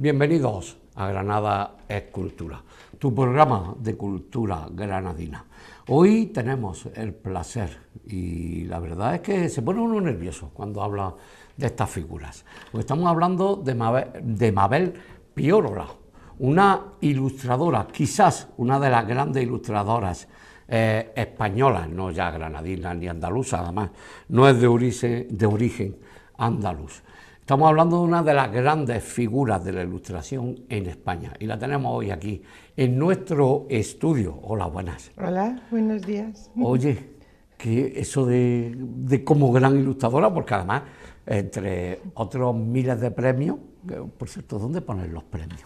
Bienvenidos a Granada es Cultura, tu programa de cultura granadina. Hoy tenemos el placer y la verdad es que se pone uno nervioso cuando habla de estas figuras. Porque estamos hablando de Mabel Piorola, una ilustradora, quizás una de las grandes ilustradoras españolas, no ya granadinas ni andaluzas, además no es de origen andaluz. Estamos hablando de una de las grandes figuras de la ilustración en España y la tenemos hoy aquí en nuestro estudio. Hola, buenas. Hola, buenos días. Oye, que eso de como gran ilustradora, porque además, entre otros miles de premios, por cierto, ¿dónde pones los premios?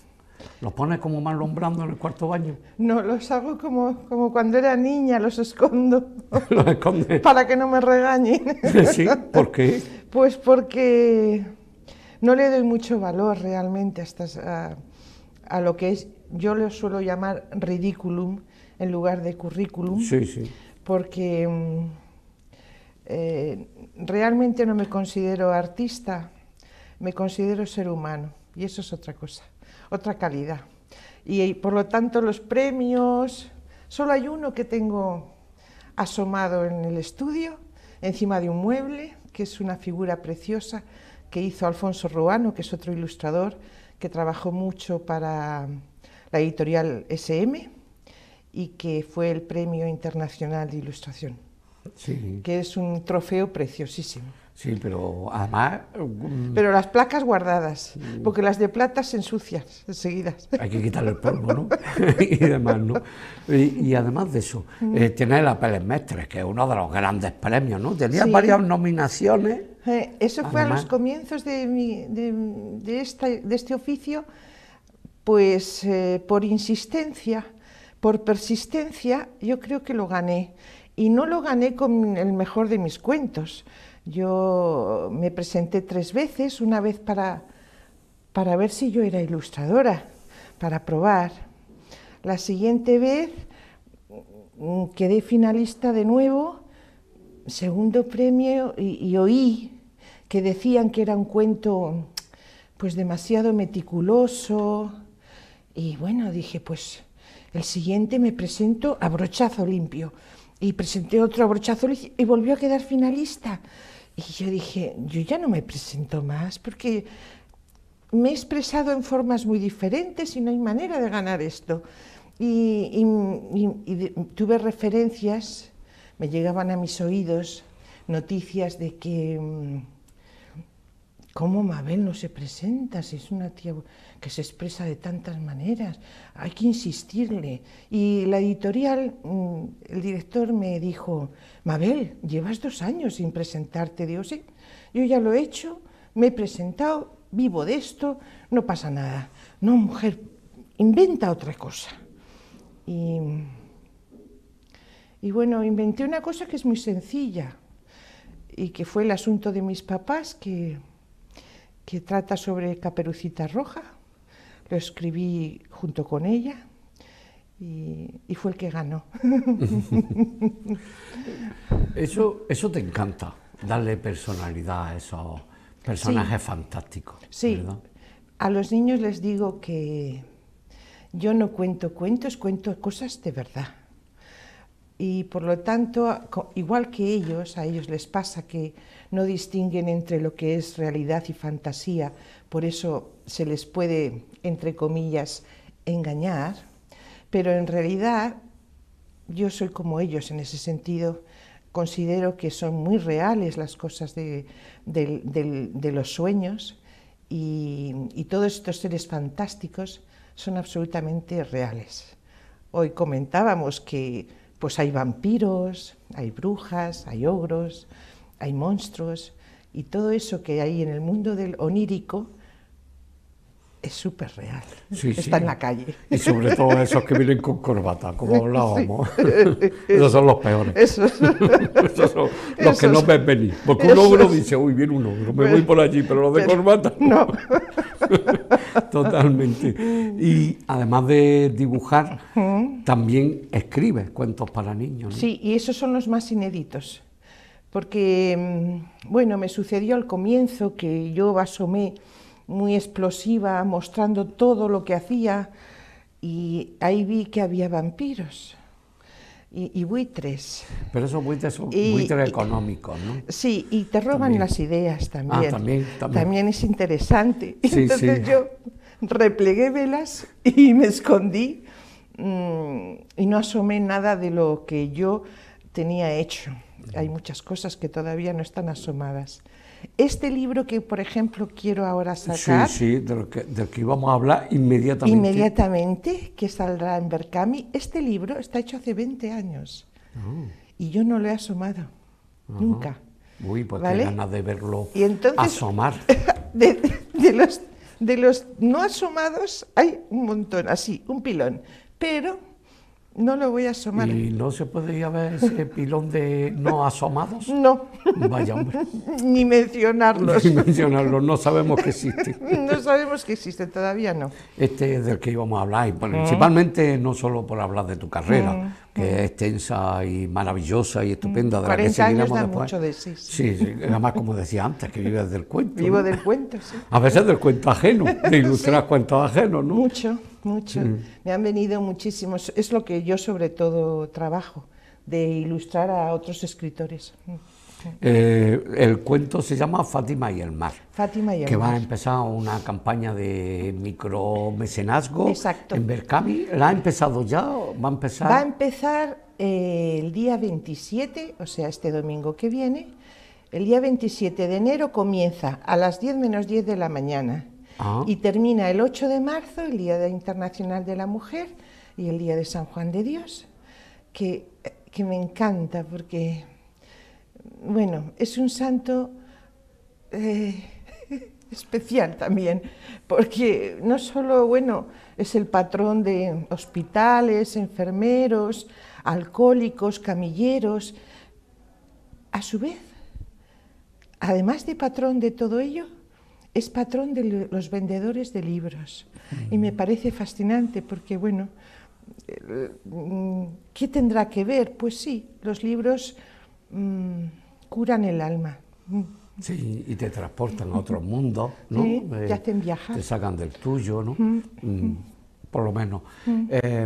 ¿Los pones como Marlon Brando en el cuarto baño? No, los hago como cuando era niña, los escondo. ¿Los escondes? Para que no me regañen. Sí, ¿por qué? Pues porque no le doy mucho valor realmente a lo que es, yo lo suelo llamar ridiculum en lugar de currículum. Sí, sí. Porque realmente no me considero artista, me considero ser humano y eso es otra cosa, otra calidad. Y por lo tanto los premios, solo hay uno que tengo asomado en el estudio, encima de un mueble, que es una figura preciosa que hizo Alfonso Ruano, que es otro ilustrador que trabajó mucho para la editorial SM y que fue el Premio Internacional de Ilustración, Sí. que es un trofeo preciosísimo. Sí, pero además... Pero las placas guardadas, porque las de plata se ensucian enseguida. Hay que quitarle el polvo, ¿no? Y demás, ¿no? Y además de eso, tiene el Apeles Mestres, que es uno de los grandes premios, ¿no? Tenía Sí. varias nominaciones. Eso fue Además, a los comienzos de este oficio, pues por insistencia, por persistencia, yo creo que lo gané. Y no lo gané con el mejor de mis cuentos. Yo me presenté 3 veces, una vez para ver si yo era ilustradora, para probar. La siguiente vez quedé finalista de nuevo, segundo premio, y oí que decían que era un cuento pues demasiado meticuloso. Y bueno, dije, pues el siguiente me presento a brochazo limpio. Y presenté otro a brochazo limpio y volvió a quedar finalista. Y yo dije, yo ya no me presento más porque me he expresado en formas muy diferentes y no hay manera de ganar esto. Y tuve referencias, me llegaban a mis oídos noticias de que ¿cómo Mabel no se presenta? Si es una tía que se expresa de tantas maneras, hay que insistirle. Y la editorial, el director me dijo, Mabel, llevas 2 años sin presentarte. Digo, sí, yo ya lo he hecho, me he presentado, vivo de esto, no pasa nada. No, mujer, inventa otra cosa. Y bueno, inventé una cosa que es muy sencilla y que fue el asunto de mis papás, que trata sobre Caperucita Roja. Lo escribí junto con ella y fue el que ganó. eso te encanta, darle personalidad a esos personajes fantásticos, Sí, ¿verdad? a los niños les digo que yo no cuento cuentos, cuento cosas de verdad. Y por lo tanto, igual que ellos, a ellos les pasa que no distinguen entre lo que es realidad y fantasía, por eso se les puede, entre comillas, engañar, pero en realidad yo soy como ellos en ese sentido, considero que son muy reales las cosas de los sueños y todos estos seres fantásticos son absolutamente reales. Hoy comentábamos que pues hay vampiros, hay brujas, hay ogros, hay monstruos, y todo eso que hay en el mundo del onírico es súper real, Sí, está sí. en la calle. Y sobre todo esos que vienen con corbata, como hablábamos. Esos son los peores. Esos son los que no ven venir. Porque un ogro dice, uy, viene un ogro, me voy por allí, pero los de corbata no. Totalmente. Y además de dibujar, también escribe cuentos para niños, ¿no? Sí, y esos son los más inéditos, porque, bueno, me sucedió al comienzo que yo asomé muy explosiva, mostrando todo lo que hacía, y ahí vi que había vampiros y buitres. Pero esos buitres son Y- buitres y- económicos, ¿no? Sí, y te roban También. las ideas también. También. También es interesante. Sí, Entonces sí. yo replegué velas y me escondí, y no asomé nada de lo que yo tenía hecho. Hay muchas cosas que todavía no están asomadas. Este libro que, por ejemplo, quiero ahora sacar, Sí, del que íbamos a hablar inmediatamente. que saldrá en Berkami, este libro está hecho hace 20 años y yo no lo he asomado, nunca. Uy, pues ¿Vale? qué ganas de verlo Y entonces, asomar. de los no asomados hay un montón, así, un pilón, pero no lo voy a asomar. ¿Y no se podría ver ese pilón de no asomados? No, Vaya, hombre. ni mencionarlos. Sin mencionarlo, no sabemos que existe. No sabemos que existen, todavía no. Este es del que íbamos a hablar, y principalmente no solo por hablar de tu carrera, que es extensa y maravillosa y estupenda, de la que 40 años seguiremos da después. mucho de sí. Sí, además, como decía antes, que vives del cuento. Vivo ¿no? del cuento, sí. A veces del cuento ajeno, de ilustrar cuentos ajenos, ¿no? Mucho, mucho. Me han venido muchísimos. Es lo que yo sobre todo trabajo, de ilustrar a otros escritores. El cuento se llama Fátima y el mar. Fátima y el Que va a mar. empezar una campaña de micromecenazgo Exacto. en Berkami. ¿La ha empezado ya? ¿Va a empezar? Va a empezar el día 27, o sea, este domingo que viene. El día 27 de enero comienza a las 10 menos 10 de la mañana y termina el 8 de marzo, el Día Internacional de la Mujer y el Día de San Juan de Dios, que me encanta porque, bueno, es un santo especial también, porque no solo, bueno, es el patrón de hospitales, enfermeros, alcohólicos, camilleros, a su vez, además de patrón de todo ello, es patrón de los vendedores de libros. Y me parece fascinante porque, bueno, ¿qué tendrá que ver? Pues sí, los libros curan el alma. Sí, y te transportan a otros mundos, ¿no? Sí, te hacen viajar. Te sacan del tuyo, ¿no? Por lo menos.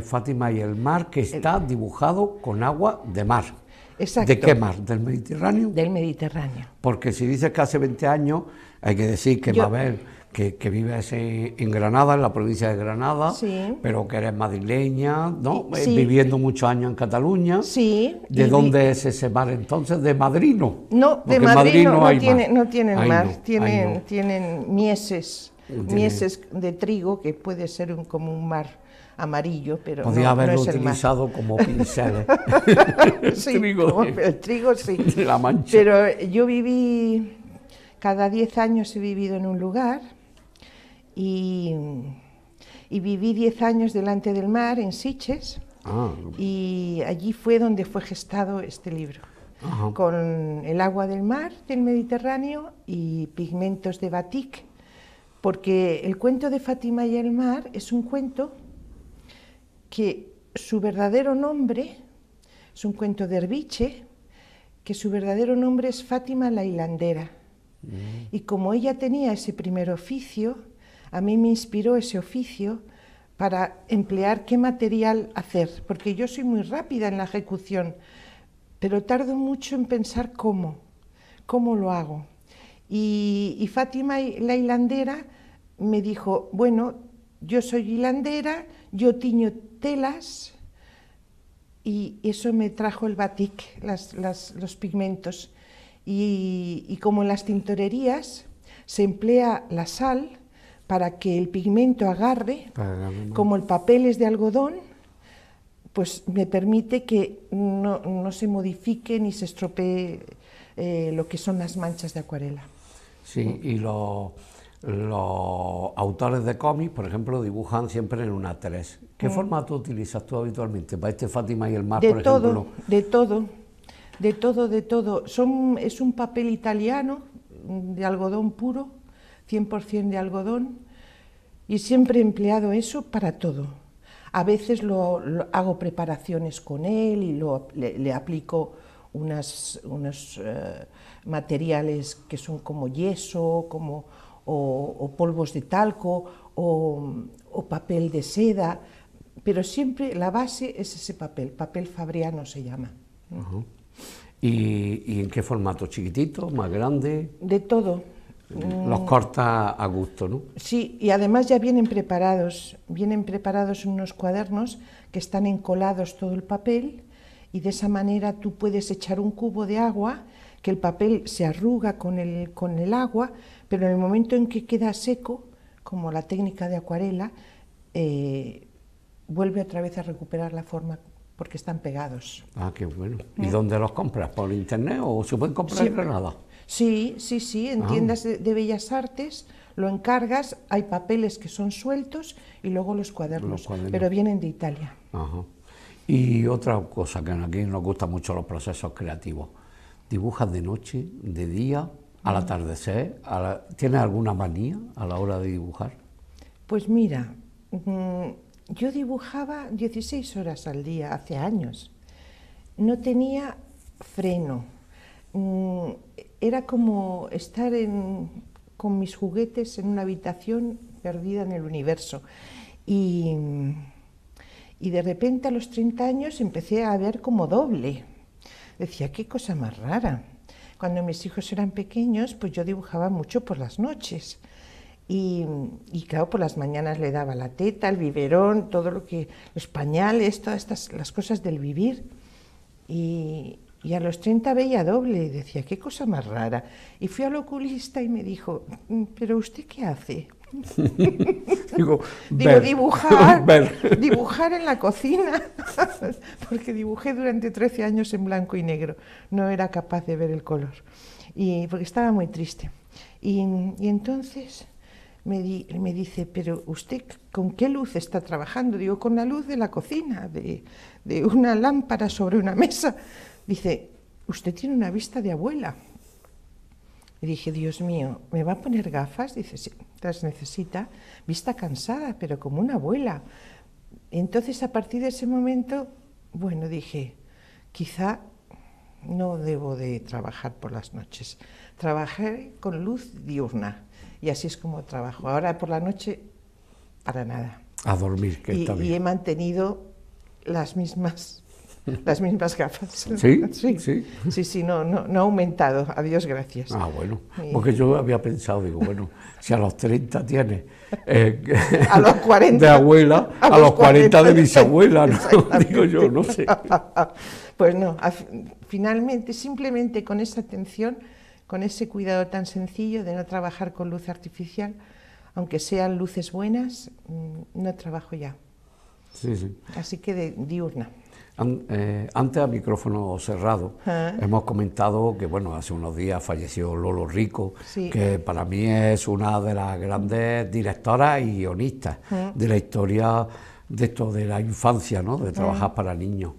Fátima y el mar, que está dibujado con agua de mar. Exacto. ¿De qué mar? ¿Del Mediterráneo? Del Mediterráneo. Porque si dices que hace 20 años, hay que decir que Mabel, que vives en Granada, en la provincia de Granada, Sí. pero que eres madrileña, ¿no? Sí. Viviendo muchos años en Cataluña. Sí. ¿De dónde es ese mar entonces? ¿De Madrid no? No, Porque de Madrid no hay tienen Ahí mar, no, ahí no. tienen mieses, Tienen- mieses de trigo, que puede ser como un mar amarillo, pero Podría no haberlo es el mar. utilizado como pinceles. Sí, Trigo como de- el trigo sí. de La Mancha. Pero yo viví, cada 10 años he vivido en un lugar y viví 10 años delante del mar, en Sitges, Ah, y allí fue donde fue gestado este libro, ajá. con el agua del mar, del Mediterráneo, y pigmentos de batik, porque el cuento de Fátima y el mar es un cuento que su verdadero nombre, es un cuento de Erbiche, que su verdadero nombre es Fátima la hilandera. Y como ella tenía ese primer oficio, a mí me inspiró ese oficio para emplear qué material hacer, porque yo soy muy rápida en la ejecución, pero tardo mucho en pensar cómo lo hago. Y Fátima la hilandera me dijo, bueno, yo soy hilandera, yo tiño telas, y eso me trajo el batik, los pigmentos. Y como en las tintorerías se emplea la sal para que el pigmento agarre, como el papel es de algodón, pues me permite que no se modifique ni se estropee lo que son las manchas de acuarela. Sí, y los autores de cómics, por ejemplo, dibujan siempre en una 3. ¿Qué formato utilizas tú habitualmente para este Fátima y el mar, por ejemplo? De todo. Es un papel italiano de algodón puro, 100% de algodón, y siempre he empleado eso para todo. A veces hago preparaciones con él y le aplico unos materiales que son como yeso, o polvos de talco o papel de seda, pero siempre la base es ese papel fabriano se llama. Ajá. ¿Y en qué formato? ¿Chiquitito, más grande? De todo. Los cortas a gusto, ¿no? Sí, y además ya vienen preparados en unos cuadernos que están encolados todo el papel, y de esa manera tú puedes echar un cubo de agua, que el papel se arruga con el agua, pero en el momento en que queda seco, como la técnica de acuarela, vuelve otra vez a recuperar la forma porque están pegados. Ah, qué bueno. ¿Y dónde los compras? ¿Por internet o se pueden comprar en Granada? Sí, en tiendas de Bellas Artes lo encargas, hay papeles que son sueltos y luego los cuadernos, pero vienen de Italia. Ajá. Y otra cosa que aquí nos gustan mucho los procesos creativos. ¿Dibujas de noche, de día, al atardecer? ¿Tienes alguna manía a la hora de dibujar? Pues mira, yo dibujaba 16 horas al día hace años. No tenía freno. Era como estar con mis juguetes en una habitación perdida en el universo. Y de repente a los 30 años empecé a ver como doble. Decía, qué cosa más rara. Cuando mis hijos eran pequeños, pues yo dibujaba mucho por las noches. Y claro, por las mañanas le daba la teta, el biberón, los pañales, todas las cosas del vivir. Y a los 30 veía doble y decía, qué cosa más rara. Y fui al oculista y me dijo, ¿pero usted qué hace? Digo, dibujar en la cocina, porque dibujé durante 13 años en blanco y negro, no era capaz de ver el color, porque estaba muy triste. Y entonces me dice, ¿pero usted con qué luz está trabajando? Digo, con la luz de la cocina, de una lámpara sobre una mesa. Dice, usted tiene una vista de abuela. Y dije, Dios mío, ¿me va a poner gafas? Dice, sí, las necesita, vista cansada, pero como una abuela. Entonces, a partir de ese momento, bueno, dije, quizá no debo de trabajar por las noches. Trabajé con luz diurna y así es como trabajo. Ahora por la noche, para nada. A dormir, que está bien. Y he mantenido las mismas gafas. Sí, no ha aumentado, a Dios gracias. Ah, bueno, porque yo había pensado, digo, bueno, si a los 30 tienes a los 40 de abuela, a los 40 de bisabuela, ¿no? Digo yo, no sé. Pues no, finalmente, simplemente con esa atención, con ese cuidado tan sencillo de no trabajar con luz artificial, aunque sean luces buenas, no trabajo ya. Sí. Así que diurna. Antes, a micrófono cerrado, hemos comentado que, bueno, hace unos días falleció Lolo Rico, que para mí es una de las grandes directoras y guionistas de la historia de la infancia, ¿no?, de trabajar para niños.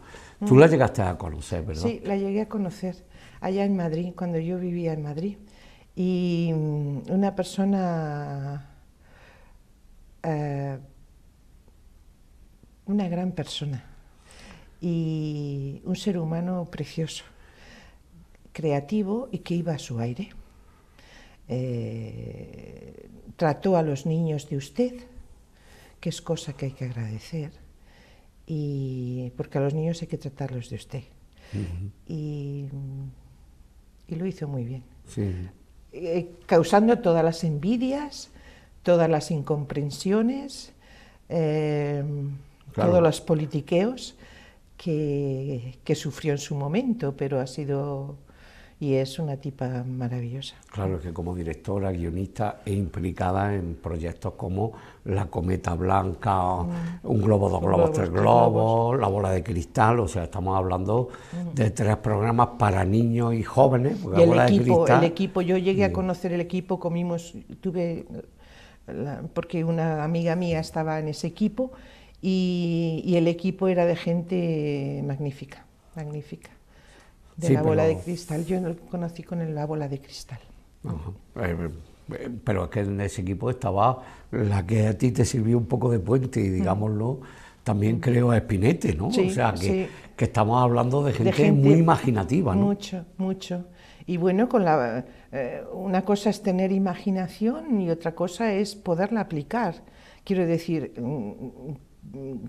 Tú la llegaste a conocer, ¿verdad? Sí, la llegué a conocer allá en Madrid, cuando yo vivía en Madrid. Y una persona, una gran persona. Y un ser humano precioso, creativo y que iba a su aire. Trató a los niños de usted, que es cosa que hay que agradecer, porque a los niños hay que tratarlos de usted. Y lo hizo muy bien, causando todas las envidias, todas las incomprensiones, todos los politiqueos que sufrió en su momento, pero ha sido y es una tipa maravillosa. Claro, que como directora, guionista e implicada en proyectos como La Cometa Blanca, Un Globo, Dos Globos, Tres Globos, La Bola de Cristal, o sea, estamos hablando de 3 programas para niños y jóvenes. Y el equipo, yo llegué a conocer el equipo, porque una amiga mía estaba en ese equipo, y el equipo era de gente magnífica. De La Bola de Cristal, yo lo conocí con La Bola de Cristal. Pero es que en ese equipo estaba la que a ti te sirvió un poco de puente, y digámoslo, también creo a Espinete, ¿no? Sí, o sea, que estamos hablando de gente muy imaginativa, ¿no? Mucho. Y bueno, una cosa es tener imaginación y otra cosa es poderla aplicar. Quiero decir,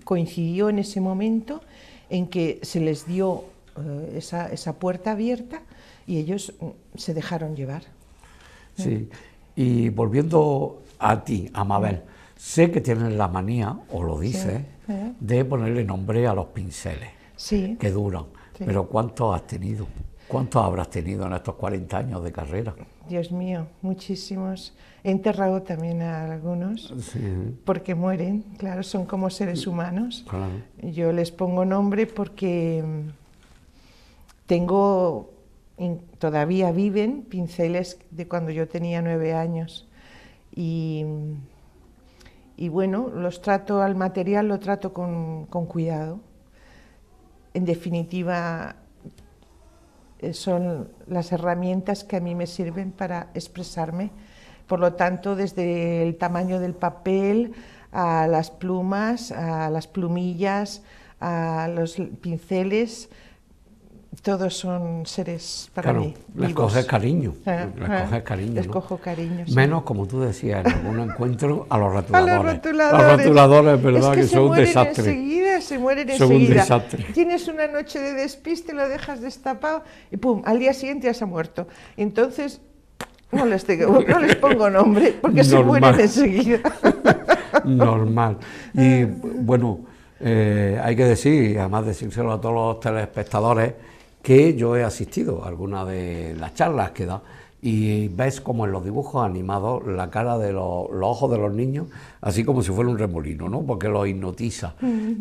coincidió en ese momento en que se les dio esa puerta abierta y ellos se dejaron llevar. Sí, y volviendo a ti, a Mabel, sé que tienes la manía, o lo dices, de ponerle nombre a los pinceles, que duran, pero ¿cuántos has tenido? ¿Cuántos habrás tenido en estos 40 años de carrera? Dios mío, muchísimos. He enterrado también a algunos, porque mueren, claro, son como seres humanos. Claro. Yo les pongo nombre porque todavía viven pinceles de cuando yo tenía 9 años. Y bueno, al material lo trato con cuidado. En definitiva, son las herramientas que a mí me sirven para expresarme. Por lo tanto, desde el tamaño del papel, a las plumas, a las plumillas, a los pinceles, todos son seres para mí. Les coges cariño, les cojo cariño. Sí. Menos, como tú decías, en algún encuentro, a los rotuladores. A los rotuladores. Los rotuladores, ¿verdad? Es que son un desastre. Se mueren son enseguida. Un desastre. Tienes una noche de despiste, lo dejas destapado y pum, al día siguiente ya se ha muerto. Entonces, no les pongo nombre porque se mueren enseguida. Normal. Y bueno, hay que decir, además decírselo a todos los telespectadores, que yo he asistido a algunas de las charlas que da y ves como en los dibujos animados la cara de los ojos de los niños, así como si fuera un remolino, ¿no? Porque los hipnotiza.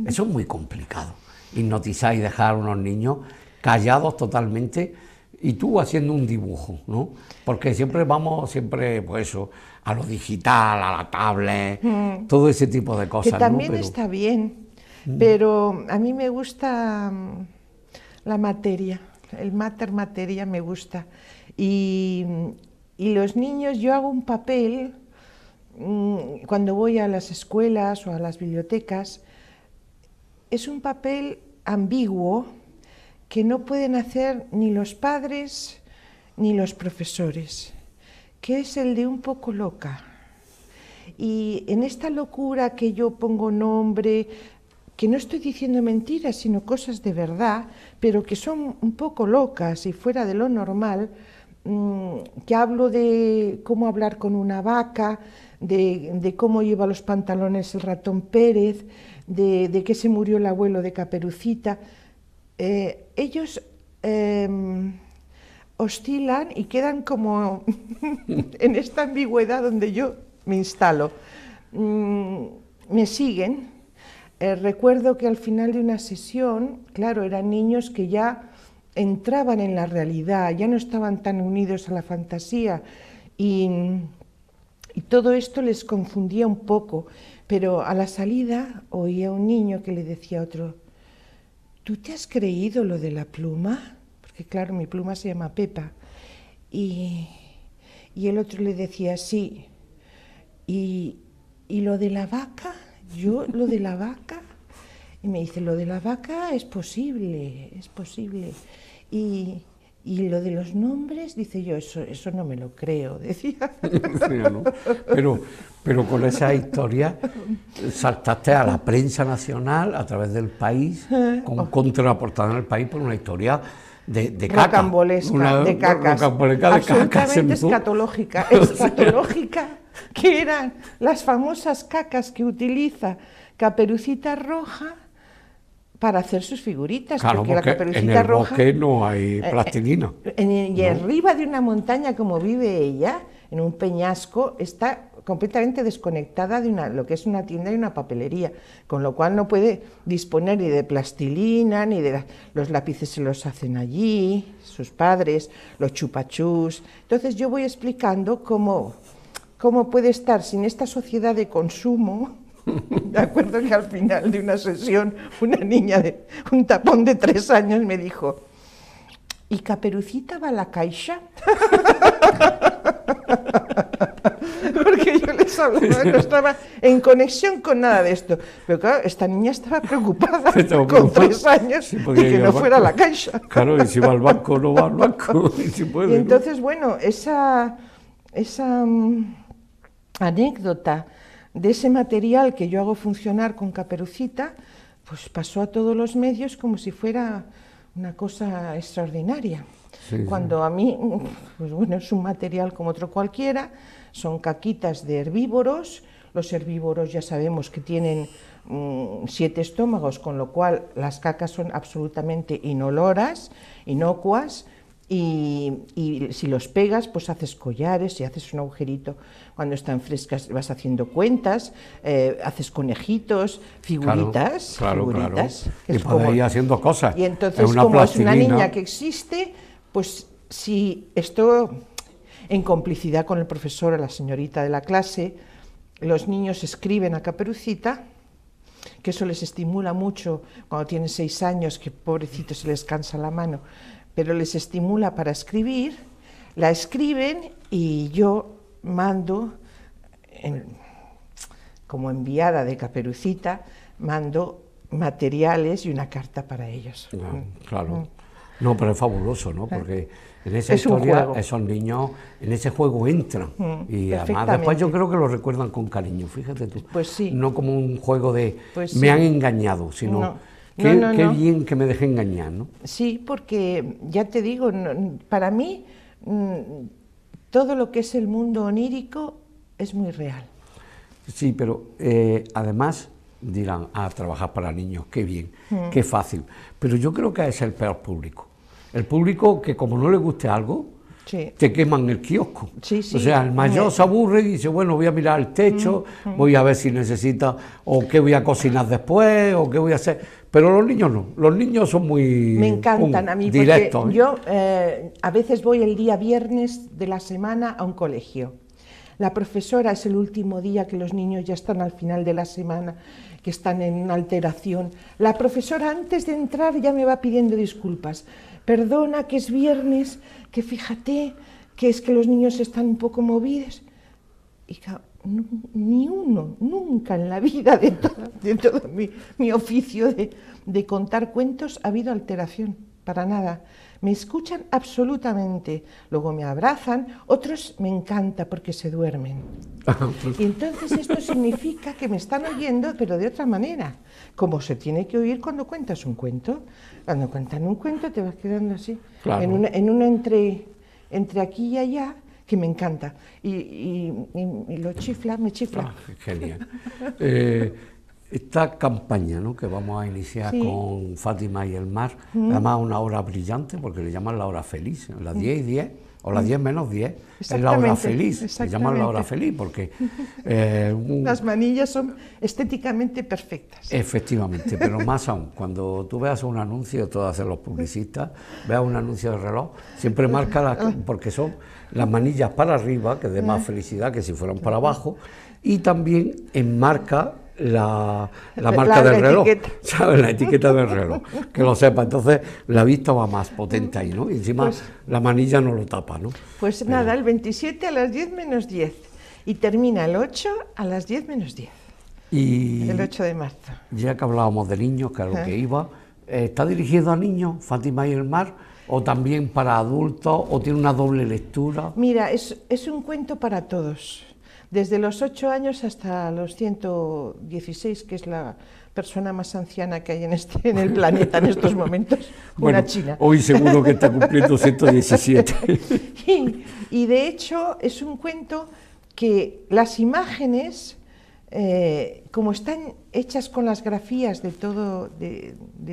Eso es muy complicado, hipnotizar y dejar a unos niños callados totalmente y tú haciendo un dibujo, ¿no? Porque siempre vamos, pues eso, a lo digital, a la tablet, todo ese tipo de cosas. Que también ¿no? está bien, pero a mí me gusta la materia, el mater materia me gusta. Y los niños, yo hago un papel, cuando voy a las escuelas o a las bibliotecas, es un papel ambiguo que no pueden hacer ni los padres ni los profesores, que es el de un poco loca. Y en esta locura que yo pongo nombre, que no estoy diciendo mentiras, sino cosas de verdad, pero que son un poco locas y fuera de lo normal, que hablo de cómo hablar con una vaca, de cómo lleva los pantalones el ratón Pérez, de que se murió el abuelo de Caperucita. Ellos oscilan y quedan como en esta ambigüedad donde yo me instalo. Me siguen. Recuerdo que al final de una sesión, claro, eran niños que ya entraban en la realidad, ya no estaban tan unidos a la fantasía y todo esto les confundía un poco, pero a la salida oía un niño que le decía a otro: ¿tú te has creído lo de la pluma? Porque claro, mi pluma se llama Pepa. Y el otro le decía: sí. ¿Y lo de la vaca? ¿Yo lo de la vaca? Y me dice: lo de la vaca es posible, es posible. Y lo de los nombres, dice yo, eso no me lo creo, decía. Sí, ¿no? Pero con esa historia saltaste a la prensa nacional a través del País, con contraportada en el País por una historia de caca. Rocambolesca, de cacas. Absolutamente escatológica, que eran las famosas cacas que utiliza Caperucita Roja para hacer sus figuritas, claro, porque la Caperucita en el Roja, bosque no hay plastilina. Y arriba de una montaña como vive ella, en un peñasco, está completamente desconectada de lo que es una tienda y una papelería, con lo cual no puede disponer ni de plastilina, ni de los lápices se los hacen allí, sus padres, los chupachús. Entonces yo voy explicando cómo puede estar sin esta sociedad de consumo. De acuerdo que al final de una sesión una niña de un tapón de 3 años me dijo: ¿y Caperucita va a la caixa? Porque yo les hablaba, no estaba en conexión con nada de esto. Pero claro, esta niña estaba preocupada con 3 años sí, de que no fuera a la caixa. Claro, y si va al banco, no va al banco. Y, si puede, y entonces, bueno, esa anécdota de ese material que yo hago funcionar con Caperucita, pues pasó a todos los medios como si fuera una cosa extraordinaria. Sí, Cuando sí. a mí, pues bueno, es un material como otro cualquiera, son caquitas de herbívoros. Los herbívoros ya sabemos que tienen 7 estómagos, con lo cual las cacas son absolutamente inoloras, inocuas, y si los pegas, pues haces collares y haces un agujerito. Cuando están frescas vas haciendo cuentas, haces conejitos, figuritas. Claro. Que Y podéis ir haciendo cosas. Y entonces, es una como es una plastilina. niña que existe, pues si esto, en complicidad con el profesor o la señorita de la clase, los niños escriben a Caperucita, que eso les estimula mucho cuando tienen 6 años, que pobrecitos se les cansa la mano, pero les estimula para escribir, la escriben y yo mando, como enviada de Caperucita, mando materiales y una carta para ellos. Claro. No, pero es fabuloso, ¿no? Porque en esa Es un historia juego. esos niños en ese juego entran y además después yo creo que lo recuerdan con cariño, fíjate tú. Pues sí. No como un juego de Pues me sí. han engañado, sino No. qué No. bien que me dejé engañar, ¿no? Sí, porque ya te digo, para mí todo lo que es el mundo onírico es muy real. Sí, pero además dirán, trabajar para niños, qué bien, qué fácil. Pero yo creo que es el peor público. El público que como no le guste algo, Sí. te queman el kiosco. Sí. O sea, el mayor se aburre y dice, bueno, voy a mirar el techo, voy a ver si necesita, o qué voy a cocinar después, o qué voy a hacer. Pero los niños no, los niños son muy... Me encantan a mí, directos, porque yo a veces voy el día viernes de la semana a un colegio. La profesora es el último día que los niños ya están al final de la semana, que están en una alteración. La profesora antes de entrar ya me va pidiendo disculpas. Perdona que es viernes, que fíjate que es que los niños están un poco movidos. Y claro, ni uno, nunca en la vida de todo mi oficio de contar cuentos ha habido alteración, para nada. Me escuchan absolutamente, luego me abrazan, otros me encanta porque se duermen. Y entonces esto significa que me están oyendo, pero de otra manera, como se tiene que oír cuando cuentas un cuento. Cuando cuentan un cuento te vas quedando así, Claro. en una entre aquí y allá, que me encanta. Y lo chifla, me chifla. Genial. Esta campaña, ¿no?, que vamos a iniciar con Fátima y el mar, además una hora brillante, porque le llaman la hora feliz, las 10:10, o las 10 menos 10, es la hora feliz, le llaman la hora feliz, porque... las manillas son estéticamente perfectas. Efectivamente, pero más aún, cuando tú veas un anuncio, todos hacen los publicistas, veas un anuncio de reloj, siempre marca, porque son las manillas para arriba, que de más felicidad que si fueran para abajo, y también enmarca la marca del reloj, ¿sabes? La etiqueta del reloj, que lo sepa. Entonces la vista va más potente ahí, ¿no? Y encima pues, la manilla no lo tapa, ¿no? Pues nada, el 27 a las 10 menos 10 y termina el 8 a las 10 menos 10. Y el 8 de marzo. Ya que hablábamos de niños, que es lo que iba, ¿está dirigido a niños, Fátima y el mar, o también para adultos, o tiene una doble lectura? Mira, es un cuento para todos. Desde los 8 años hasta los 116, que es la persona más anciana que hay en el planeta en estos momentos, bueno, una china. Hoy seguro que está cumpliendo 117. y de hecho es un cuento que las imágenes, como están hechas con las grafías de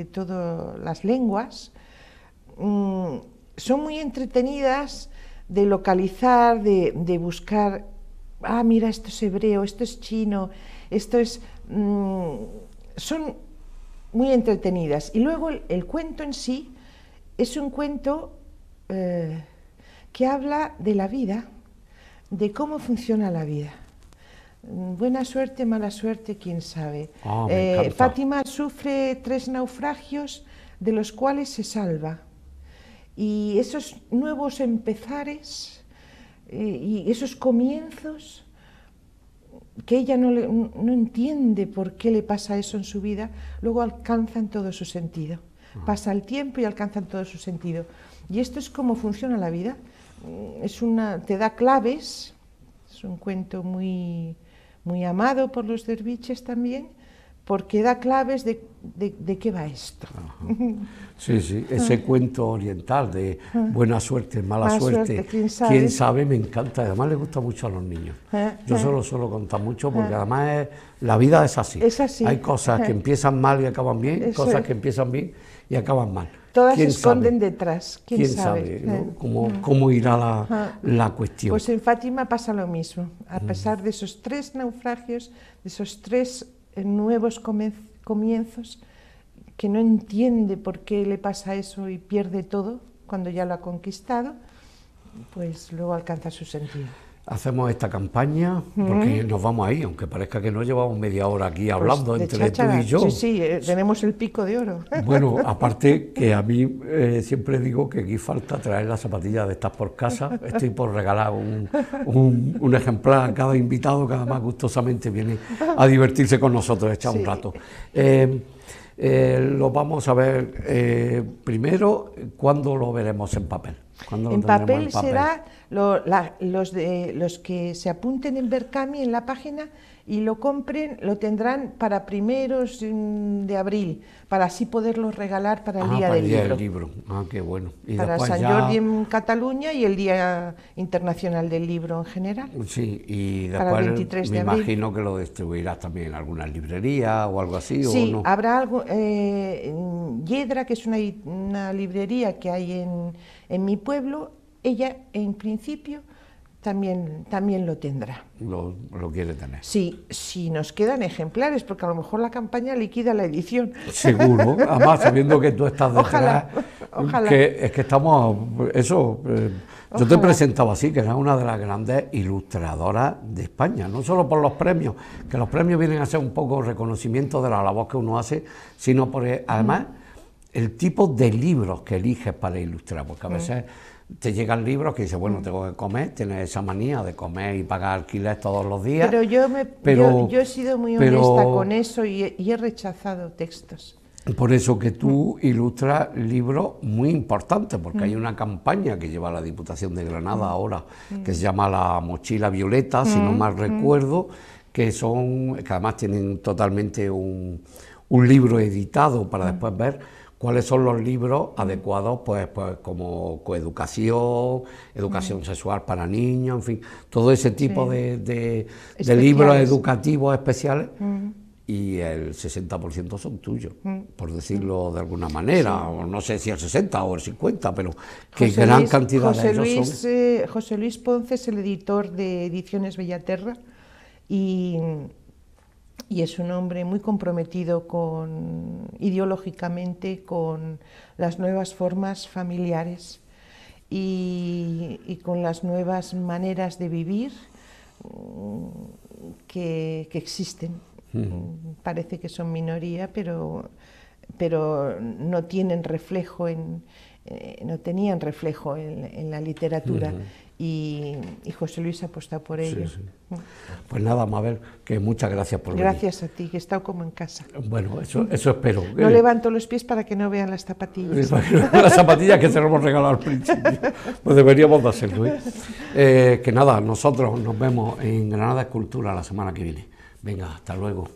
todas las lenguas, son muy entretenidas de localizar, de buscar. Mira, esto es hebreo, esto es chino, esto es... son muy entretenidas. Y luego el cuento en sí es un cuento que habla de la vida, de cómo funciona la vida. Buena suerte, mala suerte, quién sabe. Fátima sufre 3 naufragios, de los cuales se salva. Y esos nuevos empezares... y esos comienzos que ella no entiende por qué le pasa eso en su vida, luego alcanzan todo su sentido. Pasa el tiempo y alcanzan todo su sentido. Y esto es como funciona la vida. Te da claves, es un cuento muy, muy amado por los derviches también, porque da claves de qué va esto. Sí, sí, ese cuento oriental de buena suerte, mala suerte, quién sabe, me encanta, además le gusta mucho a los niños. Yo se lo suelo contar mucho porque además la vida es así. Hay cosas que empiezan mal y acaban bien, cosas que empiezan bien y acaban mal. Todas se esconden detrás, quién sabe, ¿no? ¿Cómo irá la cuestión? Pues en Fátima pasa lo mismo, a pesar de esos 3 naufragios, de esos 3 nuevos comienzos, que no entiende por qué le pasa eso y pierde todo cuando ya lo ha conquistado, pues luego alcanza su sentido. Hacemos esta campaña porque nos vamos ahí, aunque parezca que no llevamos media hora aquí hablando pues entre cháchara. Tú y yo. Sí, sí, tenemos el pico de oro. Bueno, aparte que a mí siempre digo que aquí falta traer las zapatillas de estas por casa. Estoy por regalar un ejemplar a cada invitado que además gustosamente viene a divertirse con nosotros, echar un rato. Lo vamos a ver primero, ¿cuándo lo veremos en papel? En papel será los que se apunten en Berkami en la página y lo compren, lo tendrán para primeros de abril, para así poderlos regalar para el Día del Libro. Ah, qué bueno. Y para San Jordi en Cataluña y el Día Internacional del Libro en general. Sí, y después para el 23 de abril. Imagino que lo distribuirás también en alguna librería o algo así. Sí, ¿o no? habrá algo, Yedra, que es una librería que hay en mi pueblo, ella en principio también lo tendrá. Lo quiere tener. Sí, si nos quedan ejemplares, porque a lo mejor la campaña liquida la edición. Seguro, además sabiendo que tú estás detrás, ojalá. Que es que estamos, eso, yo te presentaba así, que eres una de las grandes ilustradoras de España, no solo por los premios, que los premios vienen a ser un poco reconocimiento de la labor que uno hace, sino por además el tipo de libros que eliges para ilustrar, porque a veces te llegan libros que dices, bueno, tengo que comer, tienes esa manía de comer y pagar alquiler todos los días. Pero yo he sido muy honesta con eso y he rechazado textos. Por eso que tú ilustras libros muy importantes, porque hay una campaña que lleva la Diputación de Granada ahora, que se llama La Mochila Violeta, si no mal recuerdo, que además tienen totalmente un libro editado para después ver cuáles son los libros adecuados, pues como coeducación, educación sexual para niños, en fin, todo ese tipo de libros educativos especiales, y el 60% son tuyos, por decirlo de alguna manera, o no sé si el 60 o el 50, pero que gran cantidad de ellos son. José Luis Ponce es el editor de Ediciones Bellaterra y es un hombre muy comprometido ideológicamente con las nuevas formas familiares y con las nuevas maneras de vivir que existen. Parece que son minoría, pero no tienen reflejo no tenían reflejo en la literatura. Y José Luis apuesta por ello. Sí. Pues nada, Mabel, que muchas gracias por venir. Gracias a ti, que he estado como en casa. Bueno, eso espero. No levanto los pies para que no vean las zapatillas. Las zapatillas que se nos hemos regalado al principio. Pues deberíamos de hacerlo. Que nada, nosotros nos vemos en Granada Escultura la semana que viene. Venga, hasta luego.